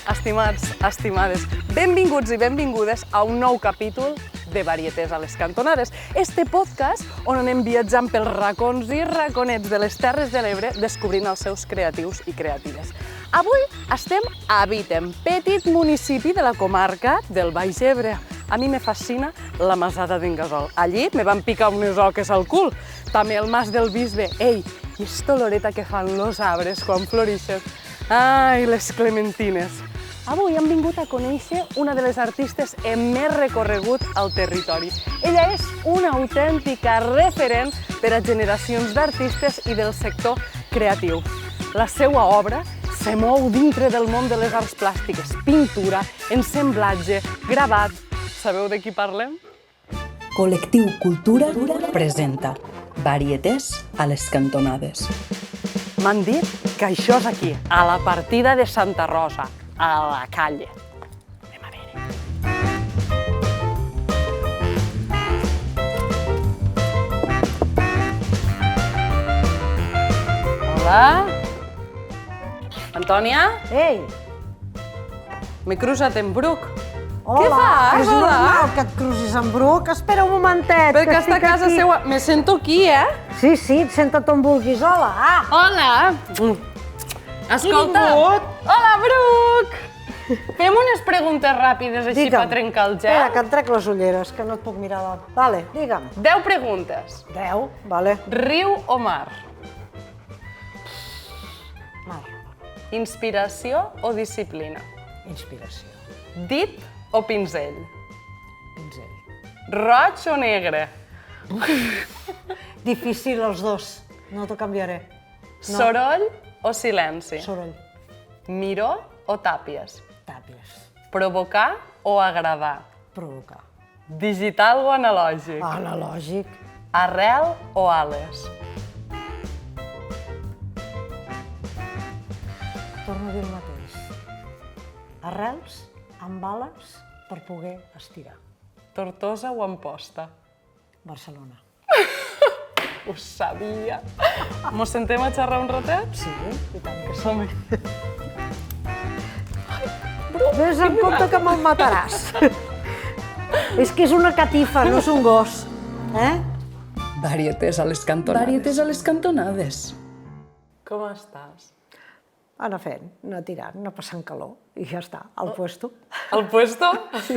Estimats, estimades, benvinguts i benvingudes a un nou capítol de Varietés a les cantonades. Este podcast on anem viatjant pels racons i raconets de les Terres de l'Ebre descobrint els seus creatius i creatives. Avui estem a Vítem, petit municipi de la comarca del Baix Ebre. A mi me fascina la masada d'en Gasol. Allí me van picar unes oques al cul. També el mas del Bisbe. Ei, i esta oloreta que fan los arbres quan florixen. Ai, les clementines. Avui hem vingut a conèixer una de les artistes amb més recorregut al territori. Ella és una autèntica referent per a generacions d'artistes i del sector creatiu. La seva obra se mou dintre del món de les arts plàstiques, pintura, ensamblatge, gravat. Sabeu de qui parlem? Col·lectiu Cultura presenta Varietés a les cantonades. M'han dit que això és aquí, a la partida de Santa Rosa, a la calle. Anem a veure. Hola? Antònia? Ei! M'he cruzat en Bruc. Hola! Què fas? És normal que et crucis en Bruc. Espera un momentet, Perquè que està a estic casa aquí. seva. Me sento aquí, eh? Sí, senta't on vulguis. Hola! Hola! Escolta! Hola, Bruc! Fem unes preguntes ràpides així Digue'm. per trencar el Espera, gel. que em trec les ulleres, que no et puc mirar la... Vale, digue'm. 10 preguntes. 10, vale. Riu o mar? Mar. Inspiració o disciplina? Inspiració. Dit o pinzell? Pinzell. Roig o negre? Difícil els dos. No t'ho canviaré. No. Soroll o silenci? Soroll. Miró o tàpies? Tàpies. Provocar o agradar? Provocar. Digital o analògic? Analògic. Arrel o ales? Torno a dir el mateix. Arrels amb ales per poder estirar. Tortosa o Amposta? Barcelona. Ho sabia. Mos sentem a xerrar un ratet? Sí, i tant que sí. Som-hi. Ves en compte que me'l mataràs. És que és una catifa, no és un gos. Varietés a les cantonades. Varietés a les cantonades. Com estàs? Anar fent, anar tirant, anar passant calor i ja està, al puesto. Al puesto? Sí.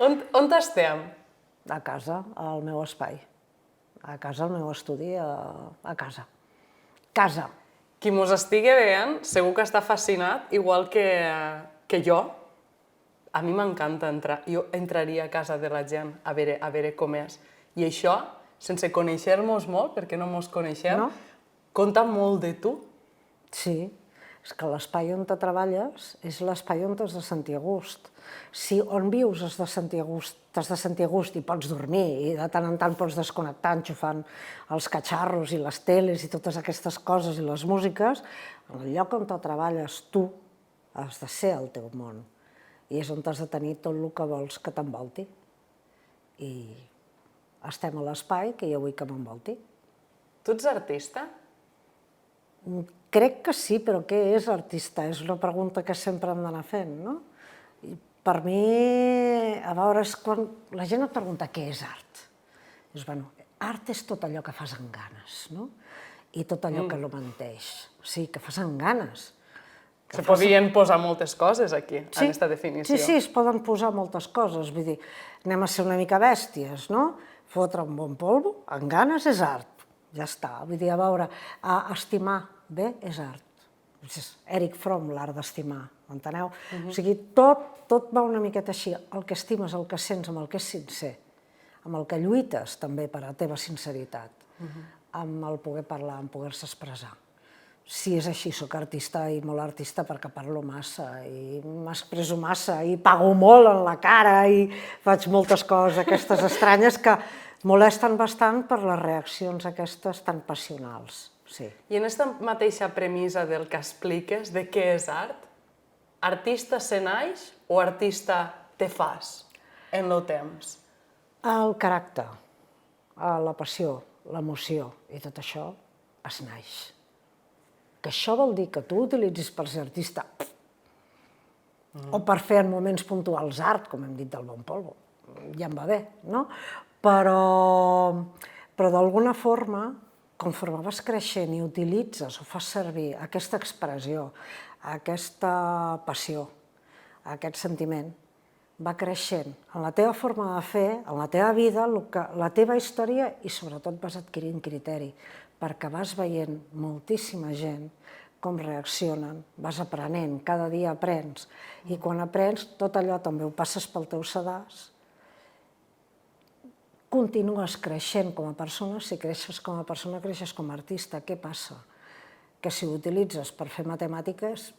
On estem? A casa, al meu espai. A casa, al meu estudi, a casa. Casa. Qui mos estigui veient segur que està fascinat, igual que jo. A mi m'encanta entrar. Jo entraria a casa de la gent a veure com és. I això, sense conèixer-nos molt, perquè no mos coneixem, No? compta molt de tu. Sí, és que l'espai on te treballes és l'espai on t'has de sentir a gust. Si on vius t'has de sentir a gust i pots dormir i de tant en tant pots desconnectar enxufant els catxarros i les teles i totes aquestes coses i les músiques, en el lloc on te treballes tu has de ser el teu món i és on has de tenir tot el que vols que t'envolti. I estem a l'espai que jo vull que m'envolti. Tu ets artista? Crec que sí, però què és artista? És una pregunta que sempre hem d'anar fent, no? I per mi, a veure, és quan la gent et pregunta què és art. Dius, bueno, art és tot allò que fas amb ganes, no? I tot allò que no menteix. O sigui, que fas amb ganes. Se podien posar moltes coses aquí, en aquesta definició. Sí, es poden posar moltes coses. Vull dir, anem a ser una mica bèsties, no? Fotre un bon polvo, amb ganes és art. Ja està. Vull dir, a veure, estimar bé és art. És Erich Fromm, l'art d'estimar, m'enteneu? O sigui, tot va una miqueta així. El que estimes, el que sents, amb el que és sincer, amb el que lluites també per a la teva sinceritat, amb el poder parlar, amb poder-se expressar. Si és així, soc artista i molt artista perquè parlo massa i m'expreso massa i pago molt en la cara i faig moltes coses aquestes estranyes que molesten bastant per les reaccions aquestes tan passionals. Sí. I en aquesta mateixa premissa del que expliques de què és art, artista se naix o artista te fas en el temps? El caràcter, la passió, l'emoció i tot això es naix. Que això vol dir que tu utilitzis per ser artista o per fer en moments puntuals art, com hem dit del bon polvo, ja em va bé, no? Però d'alguna forma, conforme vas creixent i utilitzes o fas servir aquesta expressió, aquesta passió, aquest sentiment, va creixent en la teva forma de fer, en la teva vida, la teva història i sobretot vas adquirint criteri, perquè vas veient moltíssima gent com reaccionen, vas aprenent, cada dia aprens, i quan aprens tot allò també ho passes pel teu sedàs, continues creixent com a persona, si creixes com a persona creixes com a artista, què passa? Que si ho utilitzes per fer matemàtiques,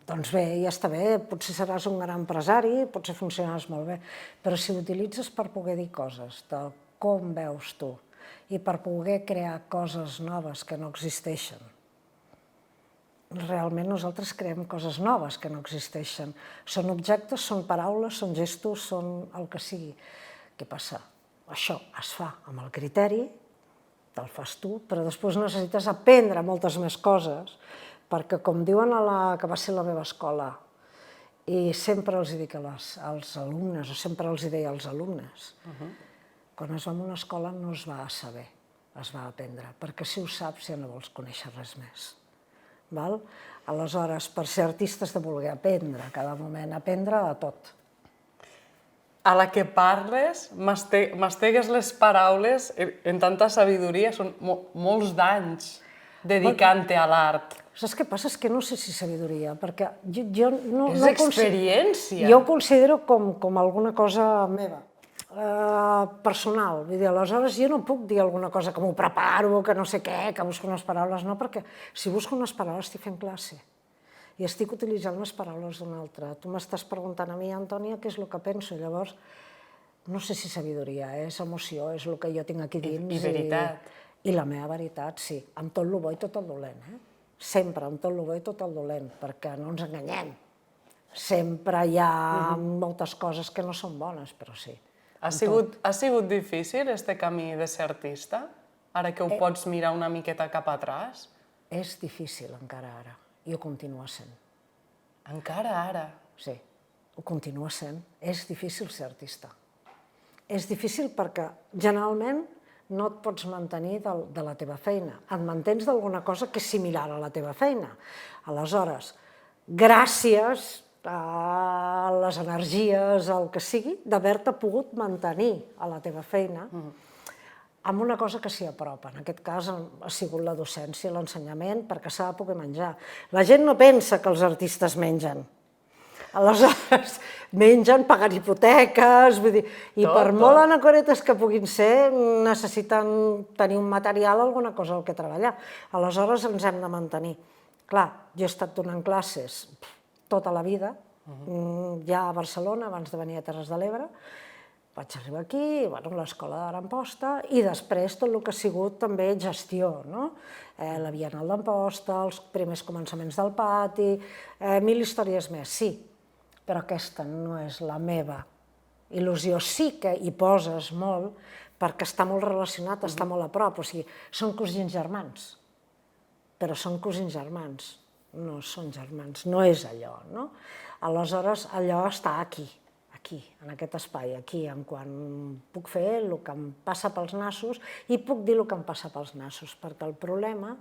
doncs bé, ja està bé, potser seràs un gran empresari, potser funcionaràs molt bé, però si ho utilitzes per poder dir coses de com veus tu i per poder crear coses noves que no existeixen. Realment nosaltres creem coses noves que no existeixen. Són objectes, són paraules, són gestos, són el que sigui. Què passa? Això es fa amb el criteri, te'l fas tu, però després necessites aprendre moltes més coses, perquè com diuen a la que va ser la meva escola, i sempre els dic als alumnes, o sempre els deia als alumnes, quan es va a una escola no es va a saber, es va a aprendre, perquè si ho saps ja no vols conèixer res més. Aleshores, per ser artista has de voler aprendre a cada moment, aprendre de tot. A la que parles, mastegues les paraules en tanta sabidoria, són molts d'anys dedicant-te a l'art. Saps què passa? És que no sé si sabidoria, perquè jo no... És experiència. Jo ho considero com alguna cosa meva, personal. Vull dir, aleshores jo no puc dir alguna cosa que m'ho preparo, que no sé què, que busco unes paraules, no, perquè si busco unes paraules estic fent classe i estic utilitzant les paraules d'una altra. Tu m'estàs preguntant a mi, Antònia, què és el que penso, llavors no sé si sabidoria, és emoció, és el que jo tinc aquí dins. I veritat. I la meva veritat, sí, amb tot el bo i tot el dolent, sempre amb tot el bo i tot el dolent, perquè no ens enganyem. Sempre hi ha moltes coses que no són bones, però sí. Ha sigut difícil este camí de ser artista? Ara que ho pots mirar una miqueta cap atràs? És difícil encara ara, i ho continua sent. Encara ara? Sí, ho continua sent. És difícil ser artista. És difícil perquè generalment no et pots mantenir de la teva feina. Et mantens d'alguna cosa que és similar a la teva feina. Aleshores, gràcies a les energies, al que sigui, d'haver-te pogut mantenir a la teva feina amb una cosa que s'hi apropa. En aquest cas ha sigut la docència, l'ensenyament, perquè s'ha de poder menjar. La gent no pensa que els artistes mengen. Aleshores, mengen, paguen hipoteques, vull dir, i per molt anacoretes que puguin ser, necessiten tenir un material, alguna cosa al que treballar. Aleshores ens hem de mantenir. Clar, jo he estat donant classes tota la vida, ja a Barcelona, abans de venir a Terres de l'Ebre, vaig arribar aquí, l'escola d'Art d'Amposta, i després tot el que ha sigut també gestió, la Bienal d'Amposta, els primers començaments del pati, 1000 històries més, sí, però aquesta no és la meva il·lusió. Sí que hi poses molt, perquè està molt relacionat, està molt a prop, o sigui, són cosins germans, però són cosins germans, no són germans, no és allò, no? Aleshores, allò està aquí, en aquest espai, aquí, en quan puc fer el que em passa pels nassos i puc dir el que em passa pels nassos, perquè el problema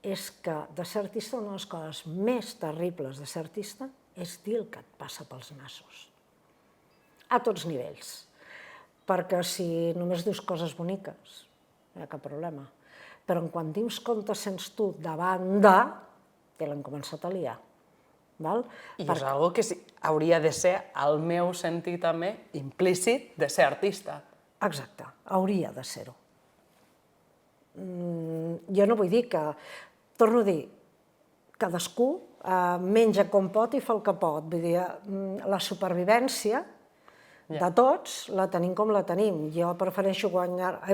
és que de ser artista, una de les coses més terribles de ser artista és dir el que et passa pels nassos, a tots nivells, perquè si només dius coses boniques, no hi ha cap problema, però quan dius contes sents tu davant de, te l'han començat a liar. I és una que hauria de ser, al meu sentit també, implícit de ser artista. Exacte, hauria de ser-ho. Jo no vull dir que torno a dir, cadascú menja com pot i fa el que pot. Vull dir, la supervivència de tots la tenim com la tenim. Jo he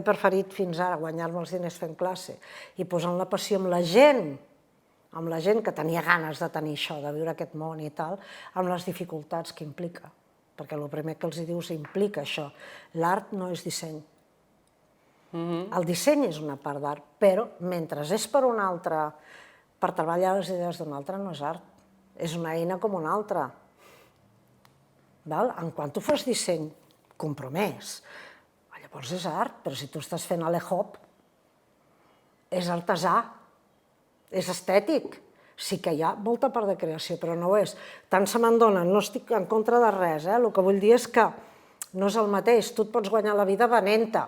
preferit fins ara guanyar-me els diners fent classe i posant la passió amb la gent que tenia ganes de tenir això, de viure aquest món i tal, amb les dificultats que implica. Perquè el primer que els dius implica això. L'art no és disseny. El disseny és una part d'art, però mentre és per un altre, per treballar les idees d'un altre, no és art. És una eina com una altra. En quan tu fas disseny compromès, llavors és art, però si tu estàs fent Alehop, és artesà, és estètic. Sí que hi ha molta part de creació, però no ho és. Tant se me'n dona, no estic en contra de res, el que vull dir és que no és el mateix, tu et pots guanyar la vida venent-te.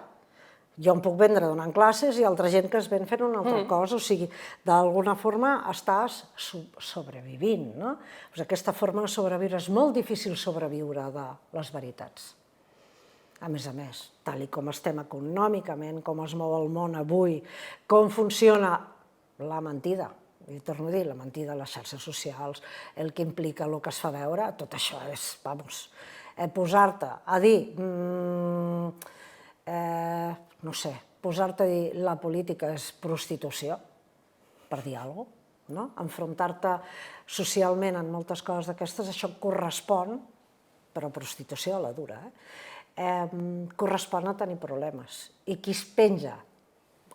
Jo em puc vendre donant classes i altra gent que es ven fent una altra cosa, o sigui, d'alguna forma estàs sobrevivint, no? Aquesta forma de sobreviure és molt difícil sobreviure de les veritats. A més, tal com estem econòmicament, com es mou el món avui, com funciona la mentida, i torno a dir, la mentida, les xarxes socials, el que implica el que es fa veure, tot això és, posar-te a dir, no sé, posar-te a dir la política és prostitució, per dir alguna cosa, enfrontar-te socialment en moltes coses d'aquestes, això correspon, però prostitució a la dura, correspon a tenir problemes. I qui es penja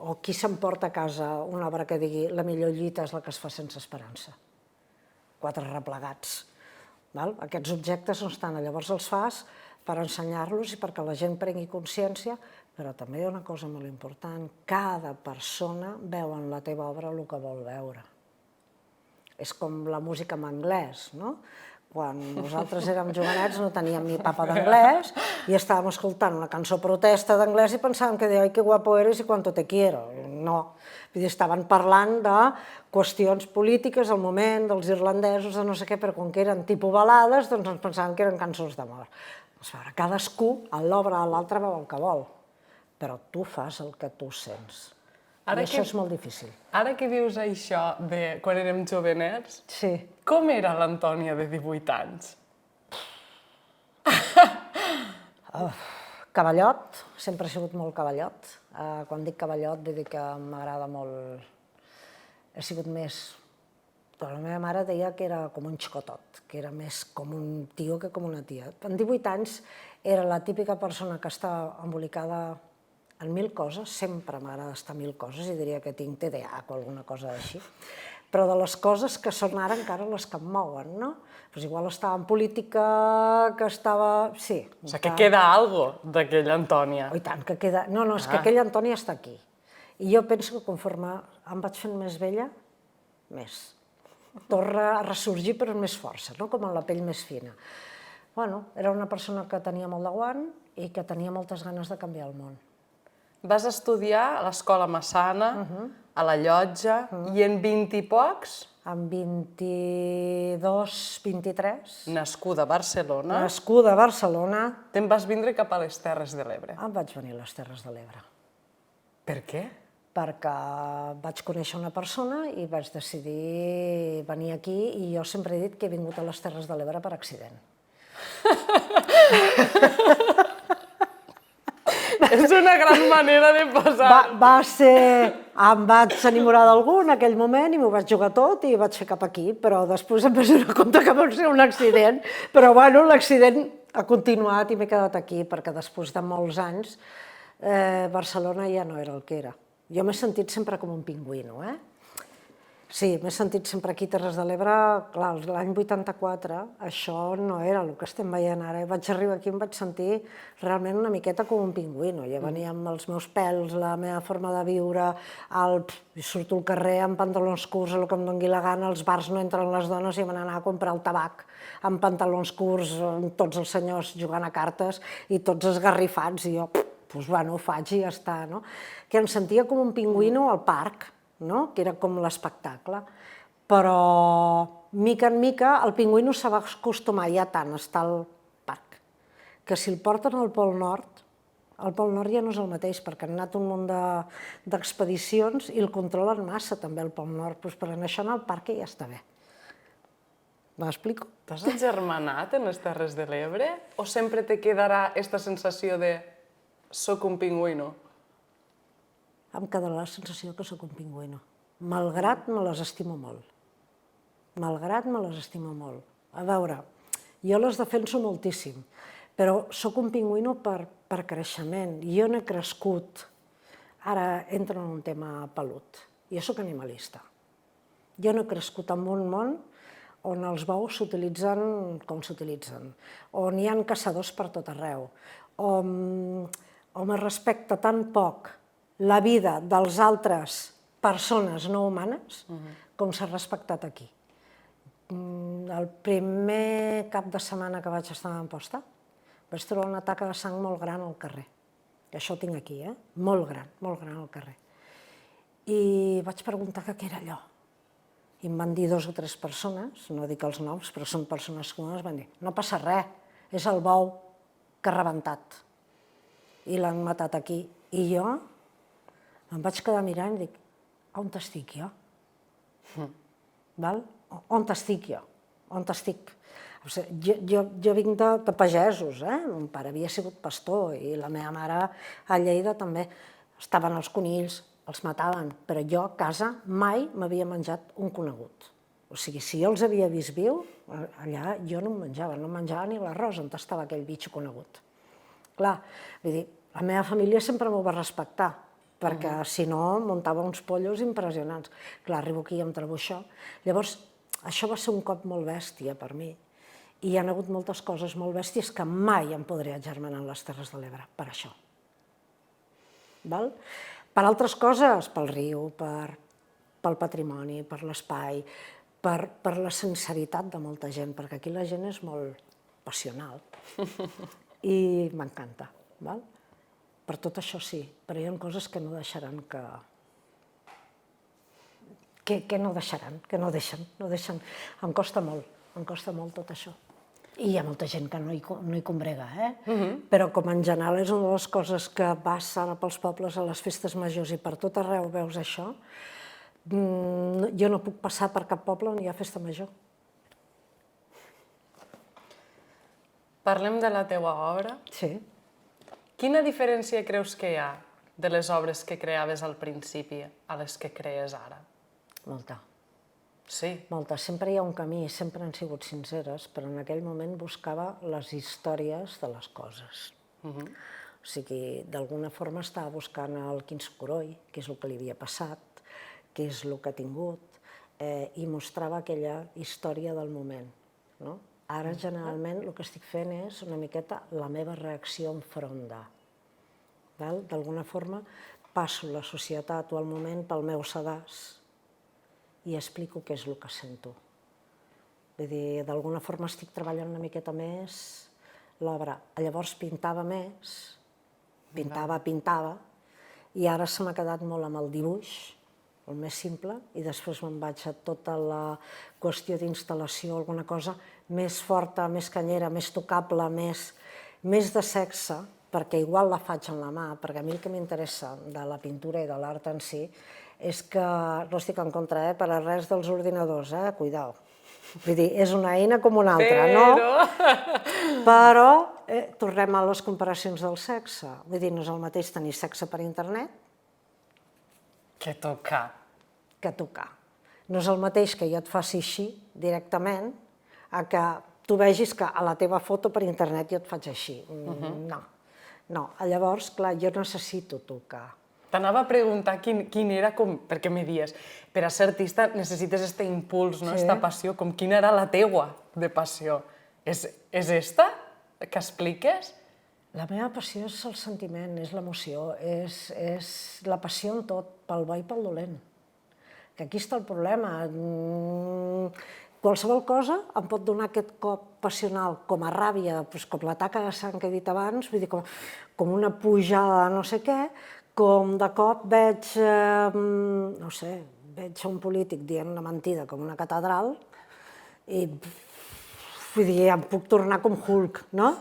o qui s'emporta a casa una obra que digui la millor lluita és la que es fa sense esperança. 4 replegats. Aquests objectes no estan, llavors els fas per ensenyar-los i perquè la gent prengui consciència, però també hi ha una cosa molt important, cada persona veu en la teva obra el que vol veure. És com la música en anglès, no? Quan nosaltres érem jovenets no teníem ni papa d'anglès i estàvem escoltant una cançó protesta d'anglès i pensàvem que deia, ai, que guapo eres i cuánto te quiero. No, estaven parlant de qüestions polítiques al moment, dels irlandesos, de no sé què, però com que eren tipus balades, doncs ens pensàvem que eren cançons d'amor. Cadascú, a l'obra de l'altre, veu el que vol, però tu fas el que tu sents. I això és molt difícil. Ara que dius això de quan érem jovenets, com era l'Antònia de 18 anys? Cavallot, sempre he sigut molt cavallot. Quan dic cavallot vull dir que m'agrada molt... He sigut més... La meva mare deia que era com un xicotot, que era més com un tio que com una tia. Amb 18 anys era la típica persona que està embolicada en 1000 coses, sempre m'agrada estar en 1000 coses i diria que tinc TDAH o alguna cosa així, però de les coses que són ara encara les que em mouen, no? Doncs igual estava en política, que estava... Sí. O sigui, que queda alguna cosa d'aquella Antònia. Oh, i tant, que queda... No, és que aquella Antònia està aquí. I jo penso que conforme em vaig fent més vella, més. Torna a ressorgir però amb més força, no? Com amb la pell més fina. Bueno, era una persona que tenia molt de guant i que tenia moltes ganes de canviar el món. Vas estudiar a l'Escola Massana, a la Llotja, i en 20 i pocs? En 22, 23. Nascuda a Barcelona. Nascuda a Barcelona. Te'n vas vindre cap a les Terres de l'Ebre. Em vaig venir a les Terres de l'Ebre. Per què? Perquè vaig conèixer una persona i vaig decidir venir aquí i jo sempre he dit que he vingut a les Terres de l'Ebre per accident. És una gran manera de posar... Va ser... Em vaig enamorar d'algú en aquell moment i m'ho vaig jugar tot i vaig fer cap aquí, però després em vaig donar compte que va ser un accident, però bueno, l'accident ha continuat i m'he quedat aquí perquè després de molts anys Barcelona ja no era el que era. Jo m'he sentit sempre com un pingüino, Sí, m'he sentit sempre aquí a Terres de l'Ebre, clar, l'any 84 això no era el que estem veient ara. Vaig arribar aquí i em vaig sentir realment una miqueta com un pingüino. Jo venia amb els meus pèls, la meva forma de viure, surto al carrer amb pantalons curts, el que em doni la gana, als bars no entren les dones i me n'anava a comprar el tabac amb pantalons curts, amb tots els senyors jugant a cartes i tots esgarrifats, i jo, doncs bueno, ho faig i ja està, no? Que em sentia com un pingüino al parc, que era com l'espectacle, però mica en mica el pingüino se va acostumar ja tant a estar al parc, que si el porten al Pol Nord Al Pol Nord ja no és el mateix, perquè han anat un munt d'expedicions i el controlen massa, també, al Pol Nord. Doncs per anar al parc ja està bé. M'explico? T'has agermanat en les Terres de l'Ebre o sempre te quedarà aquesta sensació de soc un pingüino? Em quedarà la sensació que sóc un pingüino. Malgrat me les estimo molt. Malgrat me les estimo molt. A veure, jo les defenso moltíssim, però sóc un pingüino per creixement. Jo no he crescut. Ara entro en un tema pelut. Jo sóc animalista. Jo no he crescut en un món on els bous s'utilitzen com s'utilitzen, on hi ha caçadors per tot arreu, on es respecta tan poc la vida dels altres persones no humanes com s'ha respectat aquí. El primer cap de setmana que vaig estar a Amposta vaig trobar una taca de sang molt gran al carrer. Això ho tinc aquí, molt gran al carrer. I vaig preguntar què era allò. I em van dir 2 o 3 persones, no dic els noms, però són persones comunes, van dir, no passa res, és el bou que ha rebentat. I l'han matat aquí. I jo em vaig quedar mirant i dic, on estic jo? On estic jo? On estic? Jo vinc de pagesos, mon pare havia sigut pastor i la meva mare a Lleida també. Estaven els conills, els mataven, però jo a casa mai m'havia menjat un conegut. O sigui, si jo els havia vist viu, allà jo no em menjava ni l'arròs on estava aquell bitxo conegut. Clar, vull dir, la meva família sempre m'ho va respectar, perquè si no muntava uns pollos impressionants. Clar, arribo aquí i em trobo això. Llavors, això va ser un cop molt bèstia per mi. I hi ha hagut moltes coses molt bèsties que mai em podré agermanar en les Terres de l'Ebre, per això. Per altres coses, pel riu, pel patrimoni, per l'espai, per la sinceritat de molta gent, perquè aquí la gent és molt passional i m'encanta. Per tot això sí, però hi ha coses que no deixaran que no deixen. Em costa molt tot això. I hi ha molta gent que no hi combrega, però com en general és una de les coses que passa pels pobles a les festes majors i per tot arreu veus això, jo no puc passar per cap poble on hi ha festa major. Parlem de la teua obra. Sí. Quina diferència creus que hi ha de les obres que creaves al principi a les que crees ara? Molta. Sí. Molta. Sempre hi ha un camí, sempre han sigut sinceres, però en aquell moment buscava les històries de les coses. O sigui, d'alguna forma estava buscant el quin soroll, què és el que li havia passat, què és el que ha tingut, i mostrava aquella història del moment. Ara, generalment, el que estic fent és una miqueta la meva reacció enfront de. D'alguna forma, passo la societat o el moment pel meu sedàs i explico què és el que sento. Vull dir, d'alguna forma estic treballant una miqueta més l'obra. Llavors pintava més, pintava, i ara se m'ha quedat molt amb el dibuix, el més simple, i després me'n vaig a tota la qüestió d'instal·lació, alguna cosa més forta, més canyera, més tocable, més de sexe, perquè igual la faig amb la mà, perquè a mi el que m'interessa de la pintura i de l'art en si és que, no estic en contra, per a res dels ordinadors, cuidao. Vull dir, és una eina com una altra, no? Però tornem a les comparacions del sexe. Vull dir, no és el mateix tenir sexe per internet que tocar. No és el mateix que jo et faci així, directament, a que tu vegis que a la teva foto per internet jo et faig així. No. Llavors, clar, jo necessito tocar. T'anava a preguntar quin era, perquè me dies, per a ser artista necessites este impuls, esta passió, quina era la teua de passió. És esta que expliques? La meva passió és el sentiment, és l'emoció, és la passió en tot, pel bo i pel dolent. Que aquí està el problema. Qualsevol cosa em pot donar aquest cop passional, com a ràbia, com la taca de sang que he dit abans, vull dir, com una pujada de no sé què, com de cop veig, no sé, veig un polític dient una mentida com una catedral i, vull dir, em puc tornar com Hulk, no?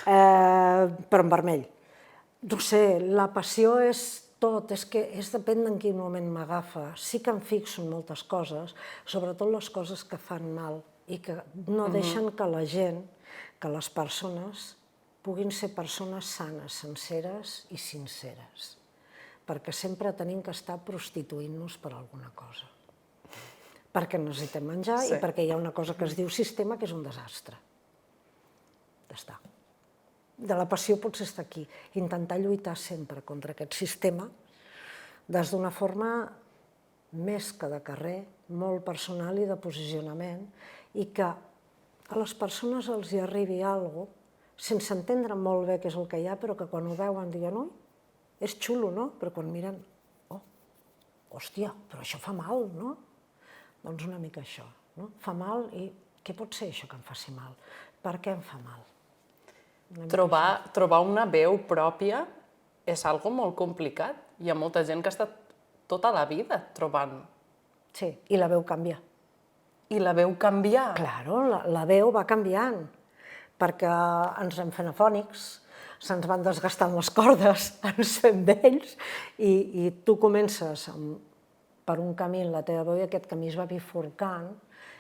Però en vermell. No sé, la passió és tot, és que depèn en quin moment m'agafa. Sí que em fixo en moltes coses, sobretot les coses que fan mal i que no deixen que la gent, que les persones, puguin ser persones sanes, senceres i sinceres. Perquè sempre tenim que estar prostituint-nos per alguna cosa. Perquè necessitem menjar i perquè hi ha una cosa que es diu sistema que és un desastre. Ja està. De la passió potser està aquí, intentar lluitar sempre contra aquest sistema des d'una forma més que de carrer, molt personal i de posicionament, i que a les persones els hi arribi alguna cosa, sense entendre molt bé què és el que hi ha, però que quan ho veuen diuen, oi, és xulo, no? Però quan miren, oh, hòstia, però això fa mal, no? Doncs una mica això, no? Fa mal i què pot ser això que em faci mal? Per què em fa mal? Trobar una veu pròpia és algo molt complicat. Hi ha molta gent que ha estat tota la vida trobant. Sí, i la veu canvia. I la veu canviar. Claro, la veu va canviant, perquè ens fem fenofònics, se'ns van desgastant les cordes, ens fem vells, i tu comences per un camí en la teva veu i aquest camí es va bifurcant,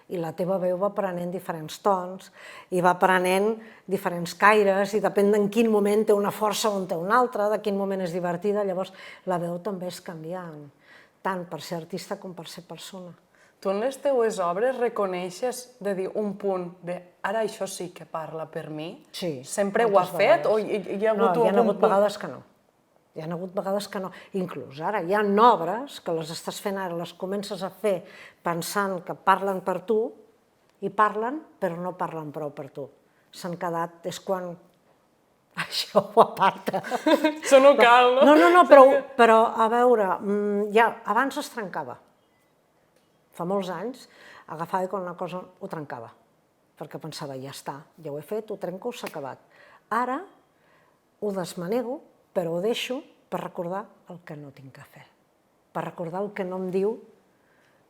i la teva veu va prenent diferents tons, i va prenent diferents caires, i depèn en quin moment té una força o en té una altra, de quin moment és divertida, llavors la veu també és canviant, tant per ser artista com per ser persona. Tu en les teues obres reconeixes de dir un punt de ara això sí que parla per mi? Sí. Sempre ho ha fet o hi ha hagut algun punt? No, hi ha hagut vegades que no. Hi ha hagut vegades que no. Inclús ara hi ha obres que les estàs fent ara, les comences a fer pensant que parlen per tu i parlen, però no parlen prou per tu. S'han quedat, és quan això ho aparta. Això no cal, no? No, però a veure, abans es trencava. Fa molts anys agafava i quan una cosa ho trencava, perquè pensava, ja està, ja ho he fet, ho trenco, s'ha acabat. Ara ho desmanego, però ho deixo per recordar el que no tinc que fer, per recordar el que no em diu,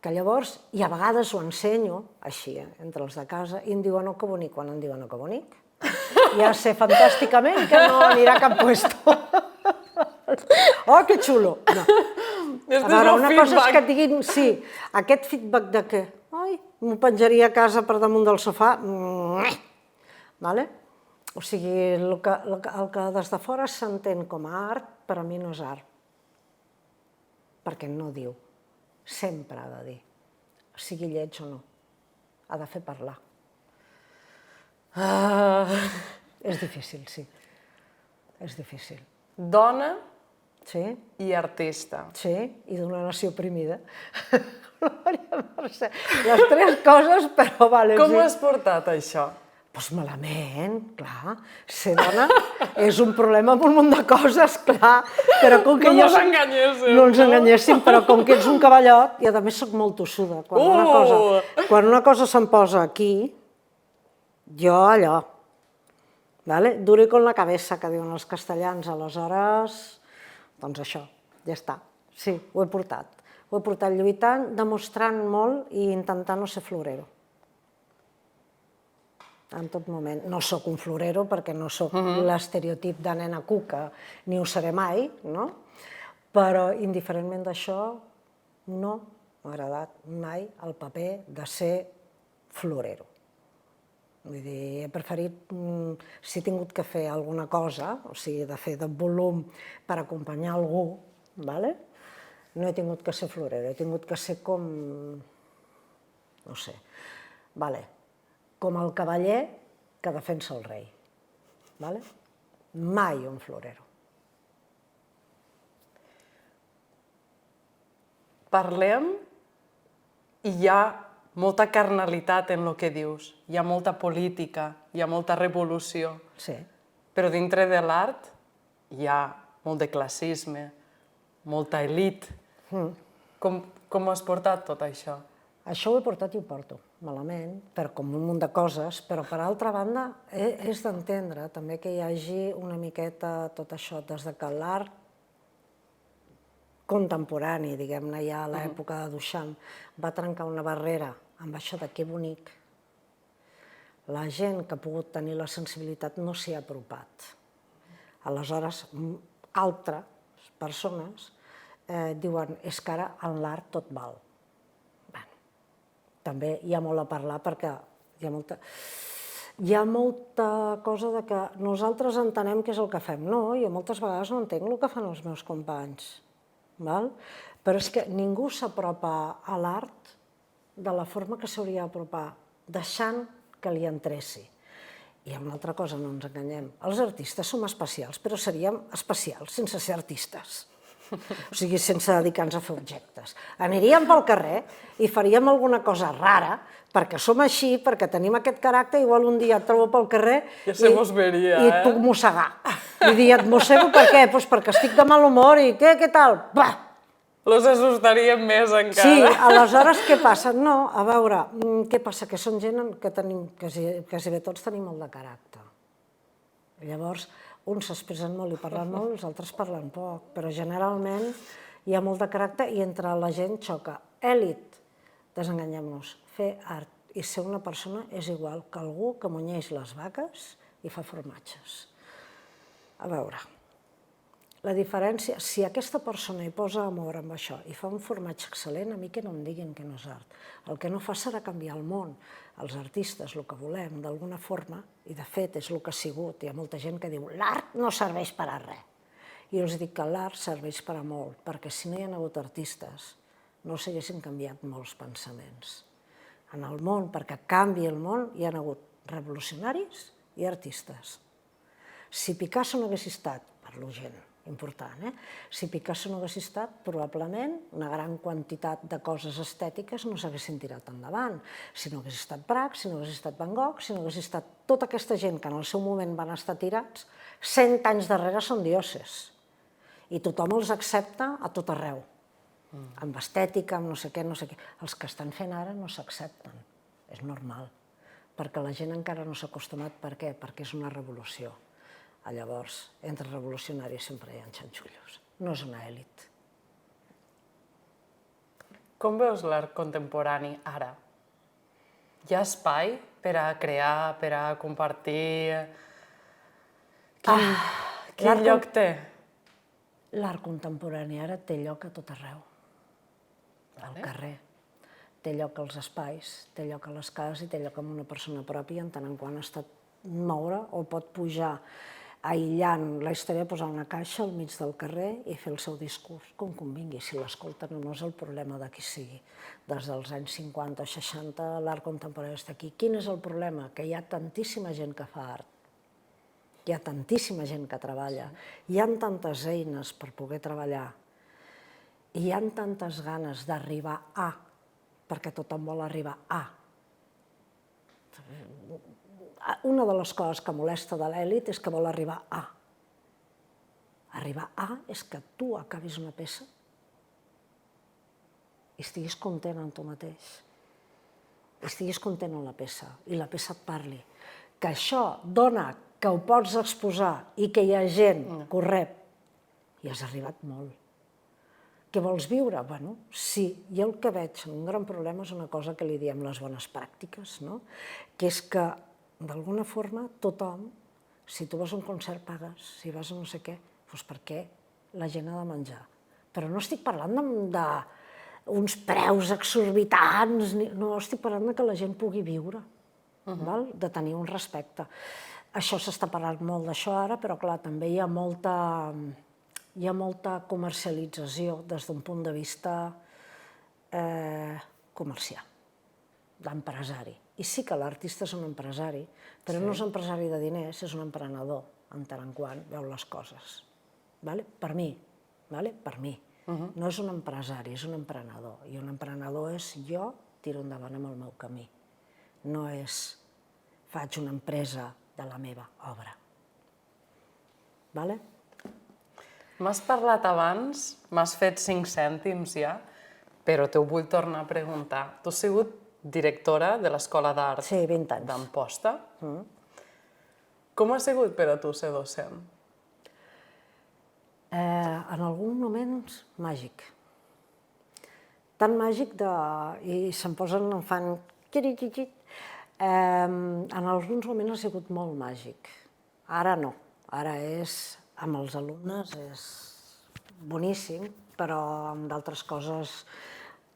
que llavors, i a vegades ho ensenyo, així, entre els de casa, i em diuen, oh, que bonic, quan em diuen, oh, que bonic, ja sé fantàsticament que no anirà a cap puesto. Oh, que xulo! No. A veure, una cosa és que et diguin, sí, aquest feedback de que, oi, m'ho penjaria a casa per damunt del sofà, vale? O sigui, el que des de fora s'entén com a art, per a mi no és art. Perquè no diu. Sempre ha de dir. Sigui lleig o no. Ha de fer parlar. És difícil, sí. És difícil. Dona Sí. i artista. Sí, i d'una nació oprimida. Les tres coses, però vale. Com ho has portat, això? Doncs malament, clar. Ser dona és un problema amb un munt de coses, clar. Però com que no ens enganyéssim. No ens enganyéssim, però com que ets un cavallot, i a més soc molt tossuda. Quan una cosa se'm posa aquí, jo allò. Duro con la cabeza, que diuen els castellans, aleshores... Doncs això, ja està. Sí, ho he portat. Ho he portat lluitant, demostrant molt i intentant no ser florero. En tot moment. No sóc un florero perquè no sóc l'estereotip de nena cuca, ni ho seré mai, no? Però, indiferentment d'això, no m'ha agradat mai el paper de ser florero. Vull dir, he preferit, si he tingut que fer alguna cosa, o sigui, de fer de volum per acompanyar algú, no he tingut que ser florero, he tingut que ser com, no sé, com el cavaller que defensa el rei. Mai un florero. Parlem i hi ha molta carnalitat en el que dius. Hi ha molta política, hi ha molta revolució. Sí. Però dintre de l'art hi ha molt de classisme, molta elit. Com ho has portat tot això? Això ho he portat i ho porto malament, com un munt de coses, però per altra banda és d'entendre també que hi hagi una miqueta tot això, des que l'art contemporani, diguem-ne, ja a l'època de Duchamp, va trencar una barrera amb això de que bonic. La gent que ha pogut tenir la sensibilitat no s'hi ha apropat. Aleshores, altres persones diuen és que ara en l'art tot val. També hi ha molt a parlar perquè hi ha molta cosa de que nosaltres entenem què és el que fem. No, jo moltes vegades no entenc el que fan els meus companys. Però és que ningú s'apropa a l'art de la forma que s'hauria d'apropar, deixant que li entressi. Hi ha una altra cosa, no ens enganyem. Els artistes som especials, però seríem especials sense ser artistes. O sigui, sense dedicar-nos a fer objectes. Aniríem pel carrer i faríem alguna cosa rara, perquè som així, perquè tenim aquest caràcter, igual un dia et trobo pel carrer i tu mossegar. I dir, et mossego per què? Doncs perquè estic de mal humor i què tal? Bah! Los assustaríem més encara. Sí, aleshores què passa? No, a veure, què passa? Que són gent que tenim, quasi bé tots tenim molt de caràcter. Llavors, uns s'expressen molt i parlen molt, els altres parlen poc, però generalment hi ha molt de caràcter i entre la gent xoca. Èlit, desenganyem-nos, fer art i ser una persona és igual que algú que munyeix les vaques i fa formatges. A veure, la diferència, si aquesta persona hi posa amor amb això i fa un formatge excel·lent, a mi que no em diguin que no és art. El que no fa serà canviar el món. Els artistes, el que volem, d'alguna forma, i de fet és el que ha sigut, hi ha molta gent que diu l'art no serveix per a res. I els dic que l'art serveix per a molt, perquè si no hi ha hagut artistes, no s'haguessin canviat molts pensaments. En el món, perquè canvi el món, hi ha hagut revolucionaris i artistes. Si Picasso no hagués estat, parlo gent important, si Picasso no hagués estat, probablement una gran quantitat de coses estètiques no s'haguessin tirat endavant. Si no hagués estat Braque, si no hagués estat Van Gogh, si no hagués estat tota aquesta gent que en el seu moment van estar tirats, 100 anys darrere són dioses. I tothom els accepta a tot arreu. Amb estètica, amb no sé què, no sé què. Els que estan fent ara no s'accepten. És normal. Perquè la gent encara no s'ha acostumat. Per què? Perquè és una revolució. Llavors, entre revolucionaris sempre hi ha xanxullos. No és una èlit. Com veus l'art contemporani ara? Hi ha espai per a crear, per a compartir? Quin lloc té? L'art contemporani ara té lloc a tot arreu. Al carrer. Té lloc als espais, té lloc a les cases i té lloc amb una persona pròpia en tant en quant es pot moure o pot pujar aïllant la història, posar una caixa al mig del carrer i fer el seu discurs com convingui. Si l'escolten o no és el problema de qui sigui. Des dels anys 50 o 60 l'art contemporani està aquí. Quin és el problema? Que hi ha tantíssima gent que fa art. Hi ha tantíssima gent que treballa. Hi ha tantes eines per poder treballar. Hi ha tantes ganes d'arribar a, perquè tothom vol arribar a. Una de les coses que molesta de l'èlit és que vol arribar a. Arribar a és que tu acabis una peça i estiguis content amb tu mateix. I estiguis content amb la peça i la peça et parli. Que això dona que ho pots exposar i que hi ha gent que ho rep. I has arribat molt. Què vols viure? Bueno, sí, jo el que veig, un gran problema és una cosa que li diem les bones pràctiques, que és que d'alguna forma tothom, si tu vas a un concert pagues, si vas a no sé què, doncs perquè la gent ha de menjar. Però no estic parlant d'uns preus exorbitants, no, estic parlant que la gent pugui viure, de tenir un respecte. Això s'està parlant molt d'això ara, però clar, també hi ha molta comercialització des d'un punt de vista comercial, d'empresari. I sí que l'artista és un empresari, però no és un empresari de diners, és un emprenedor, en tant en quant veu les coses. Per mi, per mi. No és un empresari, és un emprenedor. I un emprenedor és jo tiro endavant amb el meu camí. No és faig una empresa de la meva obra. M'has parlat abans, m'has fet 5 cèntims ja, però t'ho vull tornar a preguntar. Tu has sigut directora de l'Escola d'Art d'Amposta. Com ha sigut per a tu ser docent? En alguns moments, màgic. Tan màgic i se'm posen, em fan quirit. En alguns moments ha sigut molt màgic. Ara no. Ara és amb els alumnes és boníssim, però amb d'altres coses,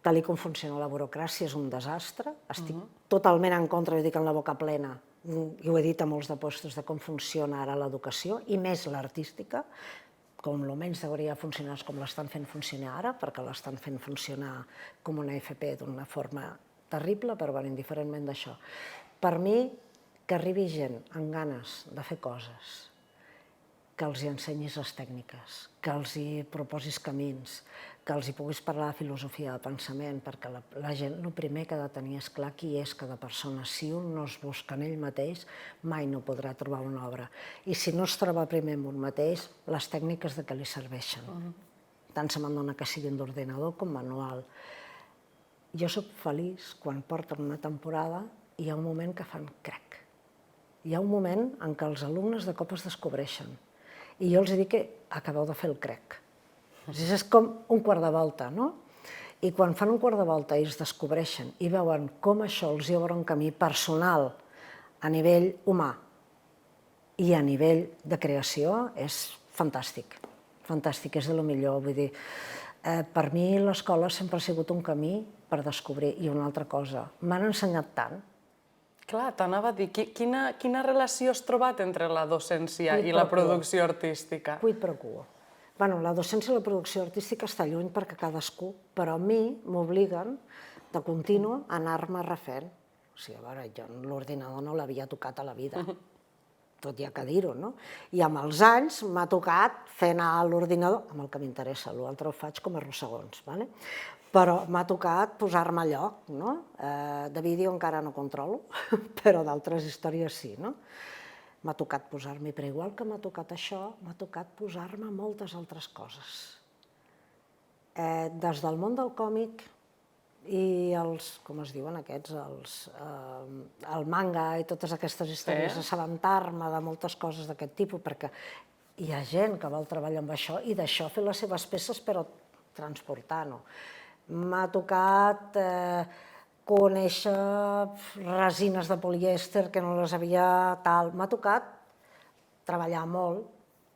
tal com funciona la burocràcia, és un desastre. Estic totalment en contra, ho dic en la boca plena, i ho he dit a molts de postos, de com funciona ara l'educació, i més l'artística, com almenys hauria de funcionar com l'estan fent funcionar ara, perquè l'estan fent funcionar com una FP d'una forma terrible, però indiferentment d'això. Per mi, que arribi gent amb ganes de fer coses, que els hi ensenyis les tècniques, que els hi proposis camins, que els hi puguis parlar de filosofia, de pensament, perquè la gent el primer que ha de tenir és clar qui és cada persona. Si un no es busca en ell mateix, mai no podrà trobar una obra. I si no es troba primer en un mateix, les tècniques de què li serveixen. Tant se m'adona que siguin d'ordinador com manual. Jo soc feliç quan porten una temporada i hi ha un moment que fan crec. Hi ha un moment en què els alumnes de cop es descobreixen. I jo els dic que acabeu de fer el crec. És com un quart de volta, no? I quan fan un quart de volta i es descobreixen i veuen com això els hi obre un camí personal a nivell humà i a nivell de creació, és fantàstic. Fantàstic, és de lo millor. Vull dir, per mi l'escola sempre ha sigut un camí per descobrir. I una altra cosa, m'han ensenyat tant. Clar, t'anava a dir, quina relació has trobat entre la docència i la producció artística? Quid pro quo. Bueno, la docència i la producció artística està lluny perquè cadascú, però a mi m'obliguen de continu a anar-me refent. O sigui, a veure, jo l'ordinador no l'havia tocat a la vida, tot hi ha que dir-ho, no? I amb els anys m'ha tocat fer anar a l'ordinador, amb el que m'interessa, l'altre ho faig com a rossegons, però m'ha tocat posar-me a lloc, no? De vídeo encara no controlo, però d'altres històries sí, no? M'ha tocat posar-m'hi, però igual que m'ha tocat això, m'ha tocat posar-me moltes altres coses. Des del món del còmic i els, com es diuen aquests, el manga i totes aquestes històries, assabentar-me de moltes coses d'aquest tipus, perquè hi ha gent que vol treballar amb això i d'això fer les seves peces, però transportant-ho. M'ha tocat conèixer resines de polièster que no les havia tal. M'ha tocat treballar molt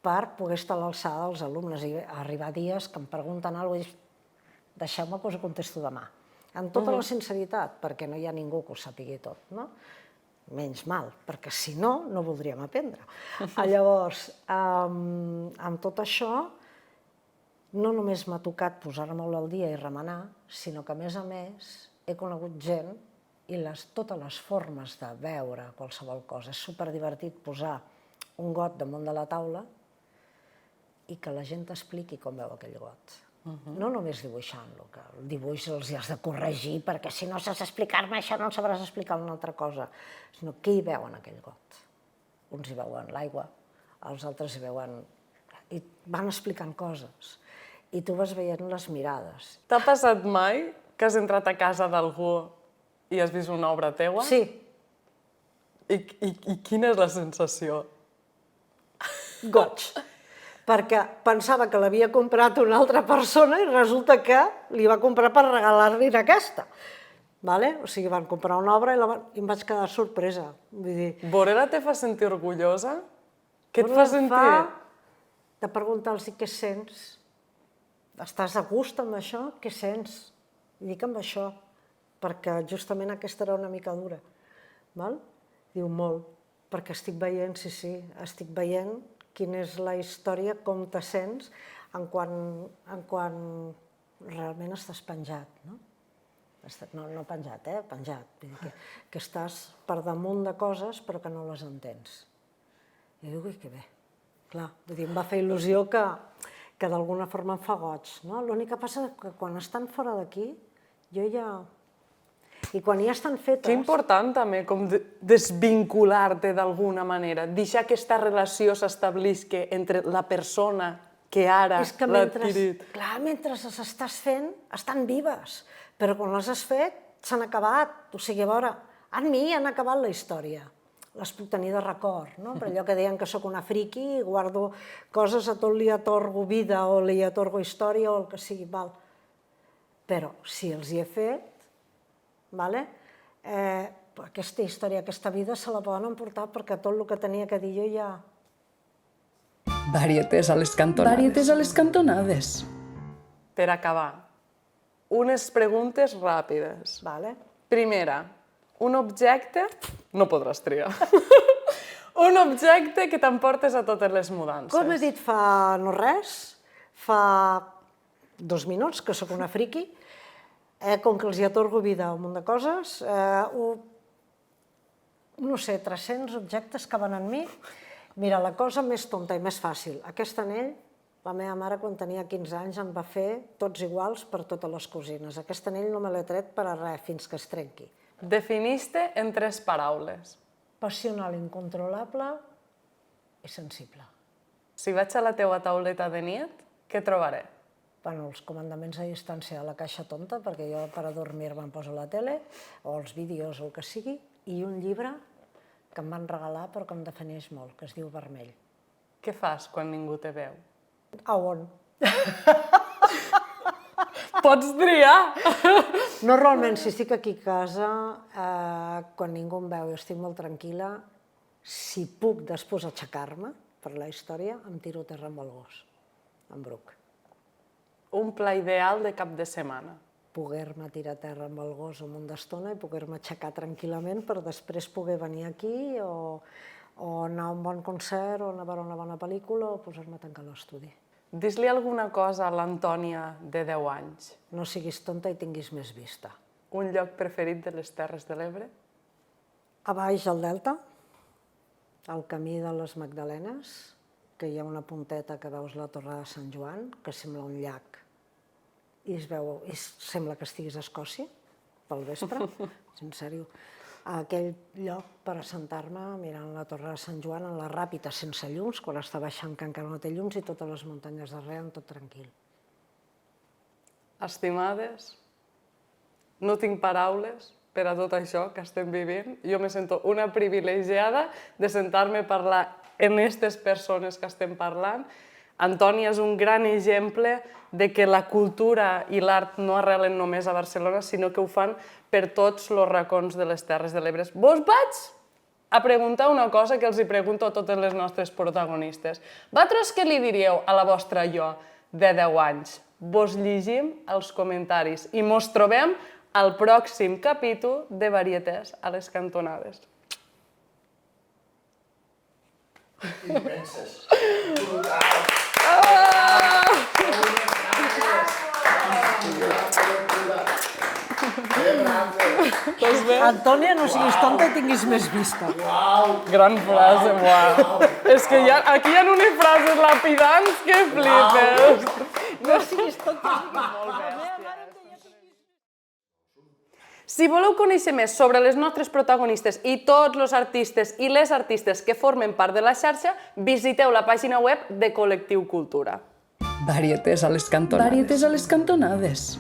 per poder estar a l'alçada dels alumnes i arribar dies que em pregunten alguna cosa i deixeu-me que us ho contesto demà. Amb tota la sinceritat, perquè no hi ha ningú que ho sàpigui tot, no? Menys mal, perquè si no, no voldríem aprendre. Llavors, amb tot això, no només m'ha tocat posar-me-ho al dia i remenar, sinó que, a més, he conegut gent i totes les formes de veure qualsevol cosa. És superdivertit posar un got damunt de la taula i que la gent t'expliqui com veu aquell got. No només dibuixant-lo, que el dibuix els has de corregir, perquè si no saps explicar-me això no sabràs explicar una altra cosa, sinó què hi veuen aquell got. Uns hi veuen l'aigua, els altres hi veuen... i van explicant coses. I tu vas veient les mirades. T'ha passat mai que has entrat a casa d'algú i has vist una obra teua? Sí. I quina és la sensació? Goig. Perquè pensava que l'havia comprat una altra persona i resulta que li va comprar per regalar-li aquesta. O sigui, van comprar una obra i em vaig quedar sorpresa. Veure-la te fa sentir orgullosa? Què et fa sentir? De preguntar-los què sents. Estàs a gust amb això? Què sents? I dic amb això, perquè justament aquesta era una mica dura. Diu molt, perquè estic veient, sí, estic veient quina és la història, com te sents en quan realment estàs penjat. No penjat, penjat. Que estàs per damunt de coses però que no les entens. I dic, ui, que bé. Clar, em va fer il·lusió que d'alguna forma em fa goig. L'únic que passa és que quan estan fora d'aquí, jo ja... I quan ja estan fetes... Que important també com desvincular-te d'alguna manera, deixar que aquesta relació s'establisca entre la persona que ara l'ha adquirit. Clar, mentre les estàs fent, estan vives, però quan les has fet s'han acabat. O sigui, a veure, en mi han acabat la història. Les puc tenir de record, per allò que deien que sóc una friqui i guardo coses, a tot li atorgo vida o li atorgo història o el que sigui. Però si els hi he fet, aquesta història, aquesta vida se la poden emportar perquè tot el que tenia que dir jo ja... Varietés a les cantonades. Varietés a les cantonades. Per acabar, unes preguntes ràpides. Vale? Primera, un objecte... No podràs triar. Un objecte que t'emportes a totes les mudances. Com he dit fa no res, fa 2 minuts, que sóc una friqui, com que els hi atorgo vida a un munt de coses, no sé, 300 objectes que van en mi. Mira, la cosa més tonta i més fàcil. Aquest anell, la meva mare, quan tenia 15 anys, em va fer tots iguals per totes les cosines. Aquest anell no me l'he tret per a res, fins que es trenqui. Definiste en 3 paraules. Passional, incontrolable i sensible. Si vaig a la teua tauleta de nit, què trobaré? Bueno, els comandaments a distància de la caixa tonta, perquè jo per a dormir-me em poso la tele, o els vídeos o el que sigui, i un llibre que em van regalar però que em defineix molt, que es diu Vermell. Què fas quan ningú te veu? A on? Pots triar! Normalment, si estic aquí a casa, quan ningú em veu i estic molt tranquil·la, si puc després aixecar-me per la història, em tiro a terra amb el gos, en Bruc. Un pla ideal de cap de setmana. Poder-me tirar a terra amb el gos un munt d'estona i poder-me aixecar tranquil·lament per després poder venir aquí o anar a un bon concert o anar a veure una bona pel·lícula o posar-me a tancar l'estudi. Dis-li alguna cosa a l'Antònia de 10 anys. No siguis tonta i tinguis més vista. Un lloc preferit de les Terres de l'Ebre? A baix al Delta, al camí de les Magdalenes, que hi ha una punteta que veus la Torre de Sant Joan, que sembla un llac, i sembla que estiguis a Escòcia, pel vespre, en sèrio. A aquell lloc per assentar-me mirant la Torre de Sant Joan en la ràpita sense llums, quan està baixant que encara no té llums i totes les muntanyes darrere amb tot tranquil. Estimades, no tinc paraules per a tot això que estem vivint. Jo me sento una privilegiada de sentar-me a parlar amb aquestes persones que estem parlant. Antònia és un gran exemple de que la cultura i l'art no arrelen només a Barcelona, sinó que ho fan per tots els racons de les Terres de l'Ebre. Vos vaig a preguntar una cosa que els hi pregunto a totes les nostres protagonistes. Vosaltres què li diríeu a la vostra jo de 10 anys? Vos llegim els comentaris i mos trobem al pròxim capítol de Varietés a les cantonades. Immenses. Antònia, no siguis tonta i tinguis més vista. Gran frase, uau. És que aquí hi ha unes frases lapidants que flipes. No siguis tonta i tinguis vista. Si voleu conèixer més sobre les nostres protagonistes i tots els artistes i les artistes que formen part de la xarxa, visiteu la pàgina web de Col·lectiu Cultura. Varietés a les cantonades. Varietés a les cantonades.